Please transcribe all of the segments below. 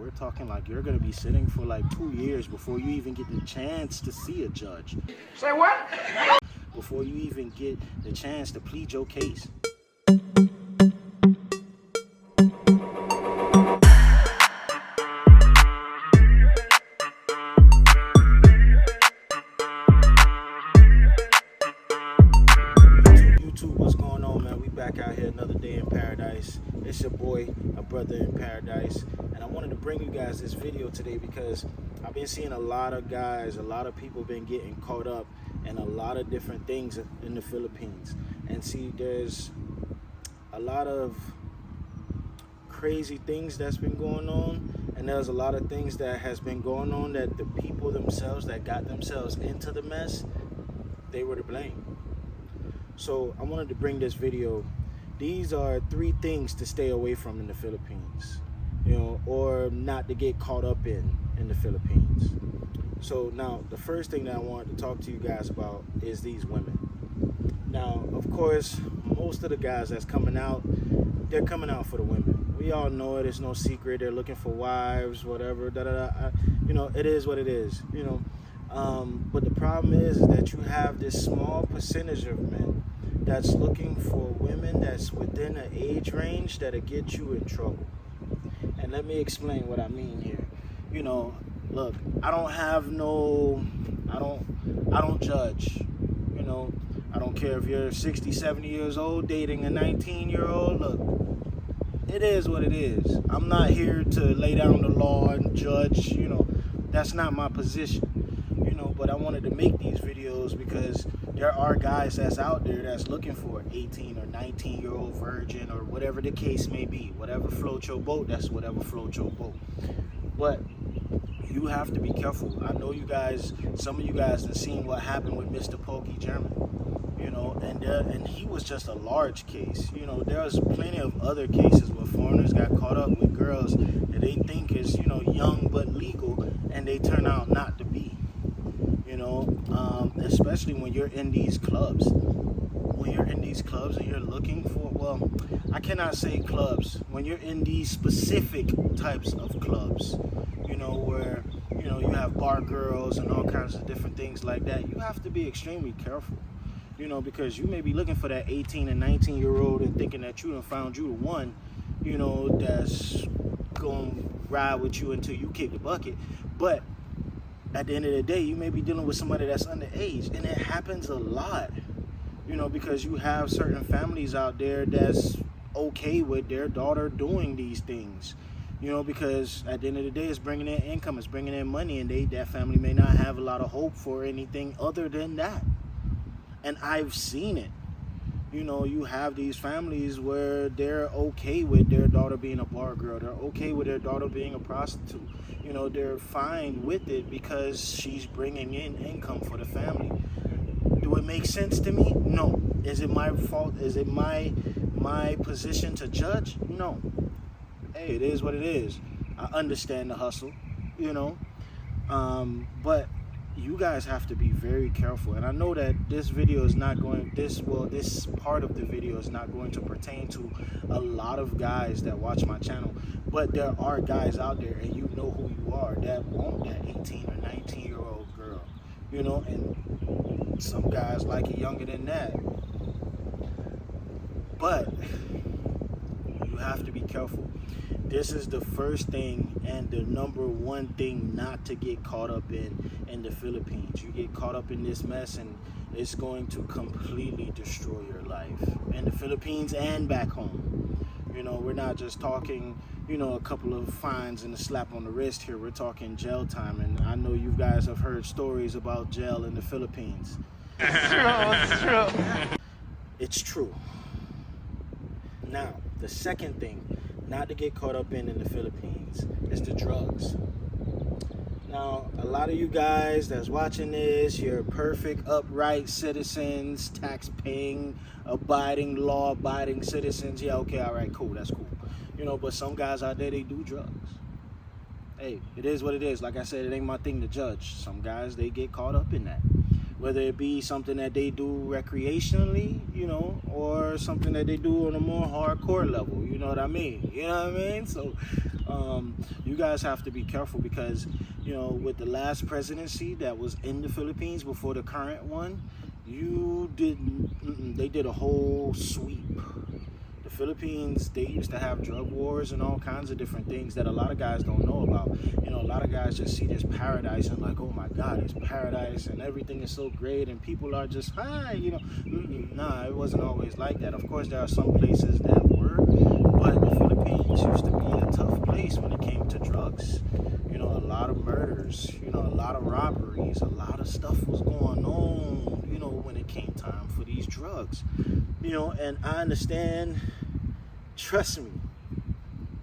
we're talking like you're gonna be sitting for like 2 years before you even get the chance to see a judge. Say what? Before you even get the chance to plead your case. YouTube, what's going on, man? We back out here another day in paradise. It's your boy, a brother in paradise, and I wanted to bring you guys this video today because I've been seeing a lot of guys, a lot of people been getting caught up in a lot of different things in the Philippines. And see, there's a lot of crazy things that's been going on, and there's a lot of things that has been going on that the people themselves that got themselves into the mess, they were to blame. So I wanted to bring this video. These are 3 things to stay away from in the Philippines, or not to get caught up in the Philippines. So now the first thing that I wanted to talk to you guys about is these women. Now, of course, most of the guys that's coming out, they're coming out for the women. We all know it. It's no secret. They're looking for wives, whatever. It is what it is. But the problem is that you have this small percentage of men that's looking for women that's within an age range that'll get you in trouble. And let me explain what I mean here. Look, I don't judge. I don't care if you're 60, 70 years old dating a 19-year-old. Look, it is what it is. I'm not here to lay down the law and judge. That's not my position. But I wanted to make these videos because there are guys that's out there that's looking for an 18 or 19-year-old virgin or whatever the case may be. Whatever floats your boat, that's whatever floats your boat. But you have to be careful. I know you guys, some of you guys have seen what happened with Mr. Pokey German, and he was just a large case. There's plenty of other cases where foreigners got caught up with girls that they think is, young but legal, and they turn out not to be. Especially when you're in these clubs. When you're in these clubs and you're looking for, well, I cannot say clubs. When you're in these specific types of clubs, where, you have bar girls and all kinds of different things like that, you have to be extremely careful, because you may be looking for that 18 and 19-year-old and thinking that you done found you the one, that's going to ride with you until you kick the bucket. But at the end of the day, you may be dealing with somebody that's underage, and it happens a lot, because you have certain families out there that's okay with their daughter doing these things, because at the end of the day, it's bringing in income, it's bringing in money, and that family may not have a lot of hope for anything other than that. And I've seen it. You have these families where they're okay with their daughter being a bar girl. They're okay with their daughter being a prostitute. They're fine with it because she's bringing in income for the family. Do it make sense to me? No. Is it my fault? Is it my position to judge? No. Hey, it is what it is. I understand the hustle, but you guys have to be very careful. And I know that this video is not going, this part of the video is not going to pertain to a lot of guys that watch my channel, but there are guys out there, and you know who you are, that want that 18 or 19-year-old girl, and some guys like it younger than that. But you have to be careful. This is the first thing and the number one thing not to get caught up in the Philippines. You get caught up in this mess and it's going to completely destroy your life in the Philippines and back home. We're not just talking, a couple of fines and a slap on the wrist here. We're talking jail time. And I know you guys have heard stories about jail in the Philippines. It's true. It's true. Now, the second thing not to get caught up in the Philippines is the drugs. Now, a lot of you guys that's watching this, you're perfect, upright citizens, tax-paying, abiding, law-abiding citizens. Yeah, okay, all right, cool, that's cool. But some guys out there, they do drugs. Hey, it is what it is. Like I said, it ain't my thing to judge. Some guys, they get caught up in that. Whether it be something that they do recreationally, or something that they do on a more hardcore level. You know what I mean? So You guys have to be careful because, you know, with the last presidency that was in the Philippines before the current one, they did a whole sweep. The Philippines, they used to have drug wars and all kinds of different things that a lot of guys don't know about. You know, a lot of guys just see this paradise and like, oh my God, it's paradise and everything is so great and people are just, hi, you know. Nah, it wasn't always like that. Of course, there are some places that were, but the Philippines used to be a tough place when it came to drugs. You know, a lot of murders, you know, a lot of robberies, a lot of stuff was going on, you know, when it came time for these drugs. You know, and I understand, trust me,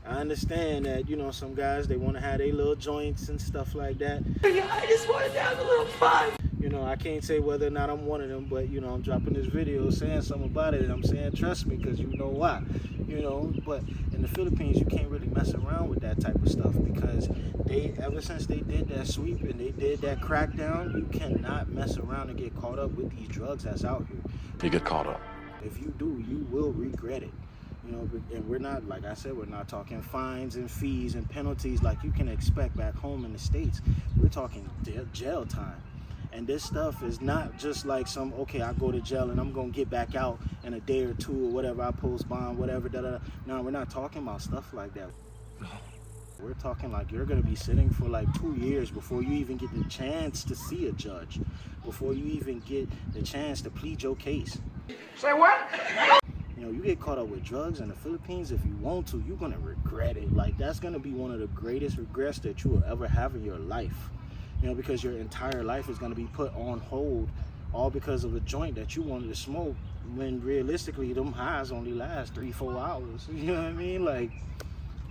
I understand that, you know, some guys, they want to have their little joints and stuff like that. I just wanted to have a little fun. You know, I can't say whether or not I'm one of them, but, you know, I'm dropping this video saying something about it, and I'm saying trust me because you know why. You know, but in the Philippines, you can't really mess around with that type of stuff because ever since they did that sweep and they did that crackdown, you cannot mess around and get caught up with these drugs that's out here. You get caught up. If you do, you will regret it. You know, and we're not, like I said, we're not talking fines and fees and penalties like you can expect back home in the States. We're talking jail time. And this stuff is not just like some, okay, I go to jail and I'm going to get back out in a day or two or whatever, I post bond, whatever, da-da-da. No, we're not talking about stuff like that. We're talking like you're going to be sitting for like 2 years before you even get the chance to see a judge, before you even get the chance to plead your case. Say what? You know, you get caught up with drugs in the Philippines, if you want to, you're going to regret it. Like, that's going to be one of the greatest regrets that you will ever have in your life. You know, because your entire life is going to be put on hold all because of a joint that you wanted to smoke when realistically them highs only last 3-4 hours. You know what I mean? Like,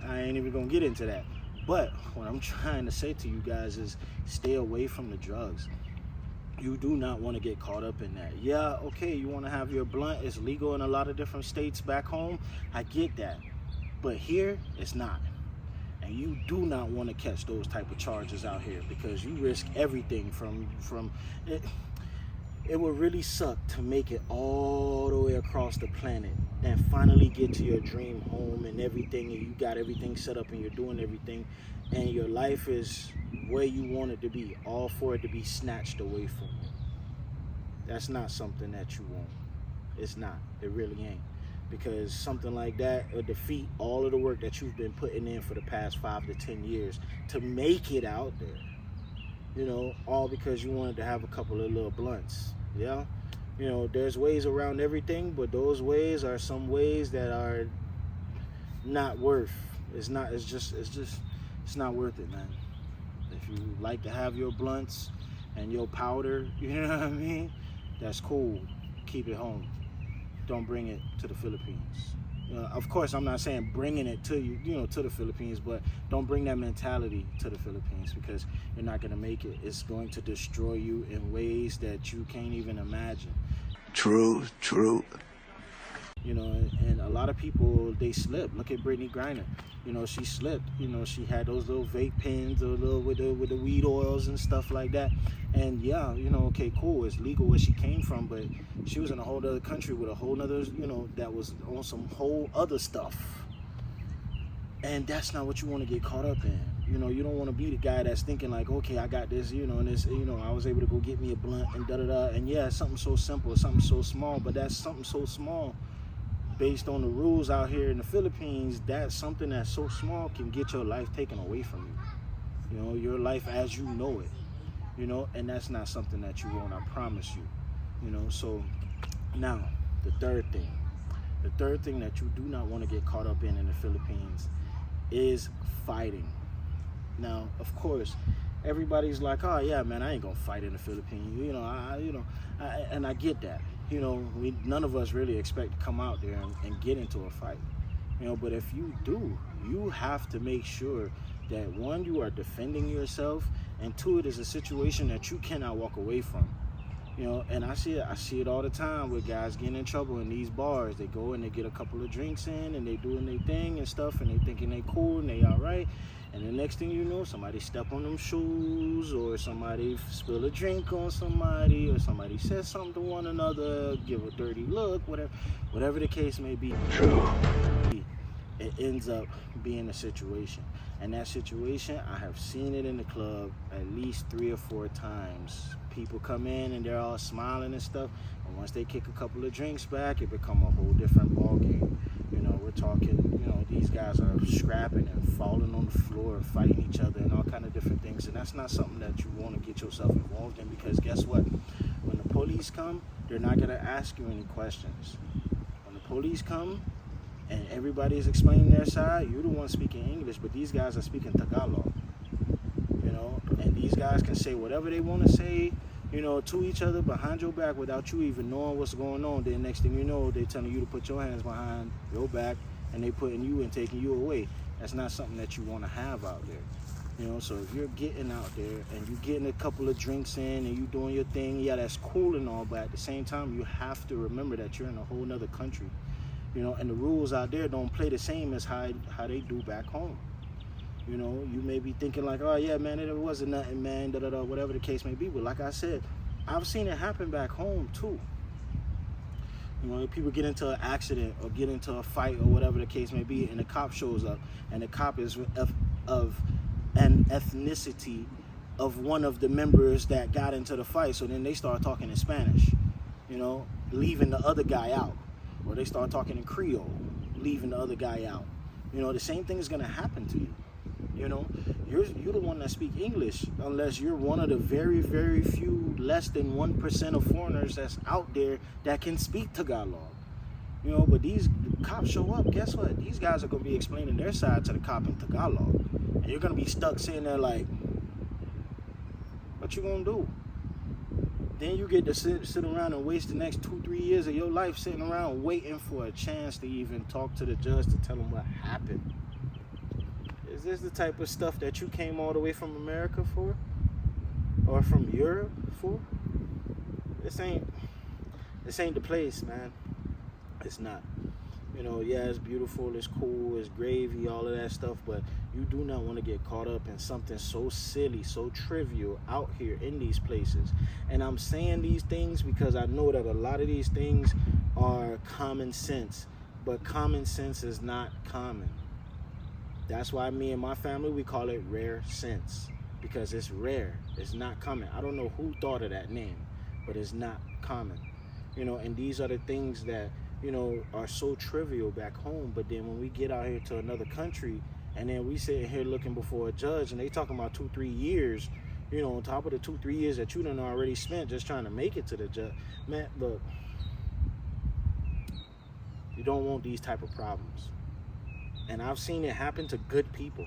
I ain't even going to get into that. But what I'm trying to say to you guys is stay away from the drugs. You do not want to get caught up in that. Yeah, okay, you want to have your blunt. It's legal in a lot of different states back home. I get that. But here, it's not. And you do not want to catch those type of charges out here because you risk everything from it. It would really suck to make it all the way across the planet and finally get to your dream home and everything, and you got everything set up and you're doing everything, and your life is where you want it to be, all for it to be snatched away from you. That's not something that you want. It's not. It really ain't. Because something like that will defeat all of the work that you've been putting in for the past 5 to 10 years to make it out there. You know, all because you wanted to have a couple of little blunts. Yeah? You know, there's ways around everything, but those ways are some ways that are not worth. It's not worth it, man. If you like to have your blunts and your powder, you know what I mean? That's cool. Keep it home. Don't bring it to the Philippines. Of course, I'm not saying bringing it to to the Philippines, but don't bring that mentality to the Philippines because you're not going to make it. It's going to destroy you in ways that you can't even imagine. True. You know, and a lot of people, they slip. Look at Brittany Griner. You know, she slipped. You know, she had those little vape pens with the weed oils and stuff like that. And yeah, you know, okay, cool. It's legal where she came from, but she was in a whole other country with a whole other, you know, that was on some whole other stuff. And that's not what you want to get caught up in. You know, you don't want to be the guy that's thinking like, okay, I got this, you know, and this, you know, I was able to go get me a blunt and da-da-da. And yeah, something so simple, something so small, but that's something so small. Based on the rules out here in the Philippines, that's something that's so small can get your life taken away from you. You know, your life as you know it. You know, and that's not something that you want, I promise you. You know, so now the third thing that you do not want to get caught up in the Philippines is fighting. Now, of course, everybody's like, oh yeah, man, I ain't gonna fight in the Philippines. You know, and I get that. You know, none of us really expect to come out there and get into a fight. You know, but if you do, you have to make sure that one, you are defending yourself, and two, it is a situation that you cannot walk away from. You know, and I see it all the time with guys getting in trouble in these bars. They go and they get a couple of drinks in and they doing their thing and stuff, and they thinking they cool and they all right. And the next thing you know, somebody step on them shoes, or somebody spill a drink on somebody, or somebody says something to one another, give a dirty look, whatever the case may be. True. It ends up being a situation. And that situation, I have seen it in the club at least 3 or 4 times. People come in and they're all smiling and stuff, and once they kick a couple of drinks back, it become a whole different ball game. You know, we're talking, you know, these guys are scrapping and falling on the floor, fighting each other and all kind of different things, and that's not something that you want to get yourself involved in, because guess what? When the police come, they're not going to ask you any questions. When the police come and everybody is explaining their side, you're the one speaking English, but these guys are speaking Tagalog. You know, and these guys can say whatever they want to say, you know, to each other behind your back without you even knowing what's going on. Then next thing you know, they're telling you to put your hands behind your back, and they putting you and taking you away. That's not something that you want to have out there. You know, so if you're getting out there and you're getting a couple of drinks in and you doing your thing, yeah, that's cool and all, but at the same time, you have to remember that you're in a whole nother country. You know, and the rules out there don't play the same as how they do back home. You know, you may be thinking like, oh yeah, man, it wasn't nothing, man, da-da-da, whatever the case may be. But like I said, I've seen it happen back home too. You know, people get into an accident or get into a fight or whatever the case may be, and the cop shows up, and the cop is of an ethnicity of one of the members that got into the fight. So then they start talking in Spanish, you know, leaving the other guy out. Or they start talking in Creole, leaving the other guy out. You know, the same thing is going to happen to you. You know, you're the one that speak English, unless you're one of the very, very few, less than 1% of foreigners that's out there that can speak Tagalog. You know, but these cops show up, guess what? These guys are going to be explaining their side to the cop in Tagalog. And you're going to be stuck sitting there like, what you going to do? Then you get to sit around and waste the next 2-3 years of your life sitting around waiting for a chance to even talk to the judge to tell them what happened. Is this the type of stuff that you came all the way from America for? Or from Europe for? This ain't the place, man. It's not. You know, yeah, it's beautiful, it's cool, it's gravy, all of that stuff, but you do not want to get caught up in something so silly, so trivial out here in these places. And I'm saying these things because I know that a lot of these things are common sense, but common sense is not common. That's why me and my family, we call it rare sense, because it's rare, it's not common. I don't know who thought of that name, but it's not common. You know, and these are the things that, you know, are so trivial back home, but then when we get out here to another country, and then we sitting here looking before a judge, and they talking about 2-3 years, you know, on top of the 2-3 years that you done already spent just trying to make it to the judge. Man, look, you don't want these type of problems. And I've seen it happen to good people.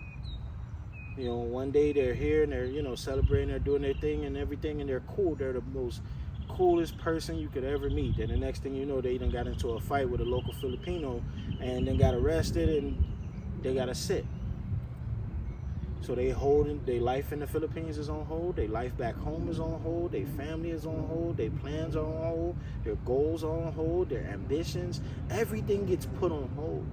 You know, one day they're here and they're, you know, celebrating, they're doing their thing and everything, and they're cool. They're the most coolest person you could ever meet. And the next thing you know, they done got into a fight with a local Filipino and then got arrested, and they got to sit. So they holding their life in the Philippines is on hold, their life back home is on hold, their family is on hold, their plans are on hold, their goals are on hold, their ambitions, everything gets put on hold.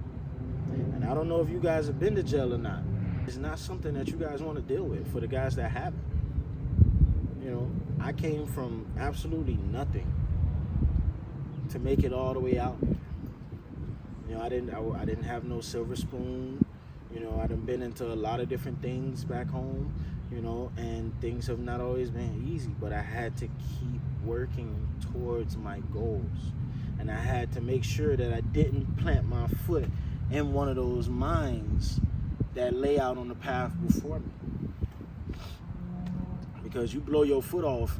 And I don't know if you guys have been to jail or not. It's not something that you guys want to deal with for the guys that haven't. You know, I came from absolutely nothing to make it all the way out. You know, I didn't have no silver spoon. You know, I done been into a lot of different things back home, you know, and things have not always been easy, but I had to keep working towards my goals. And I had to make sure that I didn't plant my foot in one of those mines that lay out on the path before me. Because you blow your foot off,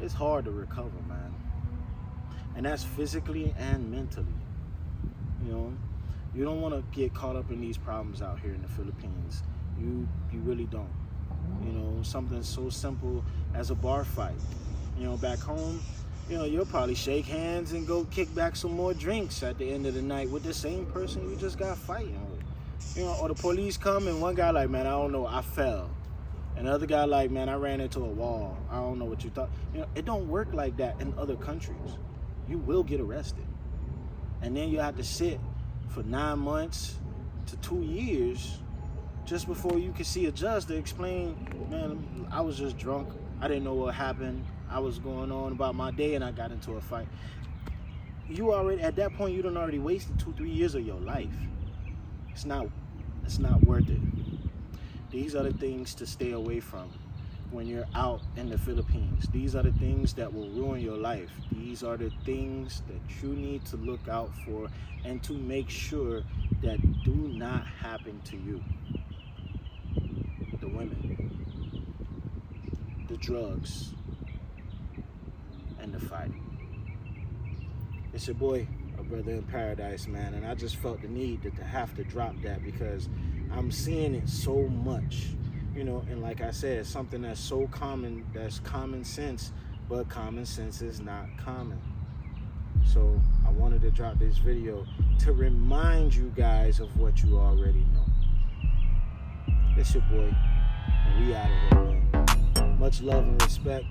it's hard to recover, man. And that's physically and mentally. You know, you don't want to get caught up in these problems out here in the Philippines. You really don't. You know, something so simple as a bar fight. You know, back home, you know, you'll probably shake hands and go kick back some more drinks at the end of the night with the same person you just got fighting with. You know, or the police come and one guy like, man, I don't know, I fell. And the other guy like, man, I ran into a wall. I don't know what you thought. You know, it don't work like that in other countries. You will get arrested. And then you have to sit for 9 months to 2 years just before you can see a judge to explain, man, I was just drunk. I didn't know what happened. I was going on about my day and I got into a fight. You already, at that point, you done already wasted 2-3 years of your life. It's not worth it. These are the things to stay away from when you're out in the Philippines. These are the things that will ruin your life. These are the things that you need to look out for and to make sure that do not happen to you. The women, the drugs, and the fighting. It's your boy, a brother in paradise, man, and I just felt the need to have to drop that because I'm seeing it so much, you know, and like I said, something that's so common, that's common sense, but common sense is not common. So I wanted to drop this video to remind you guys of what you already know. It's your boy, and we out of here, man. Much love and respect.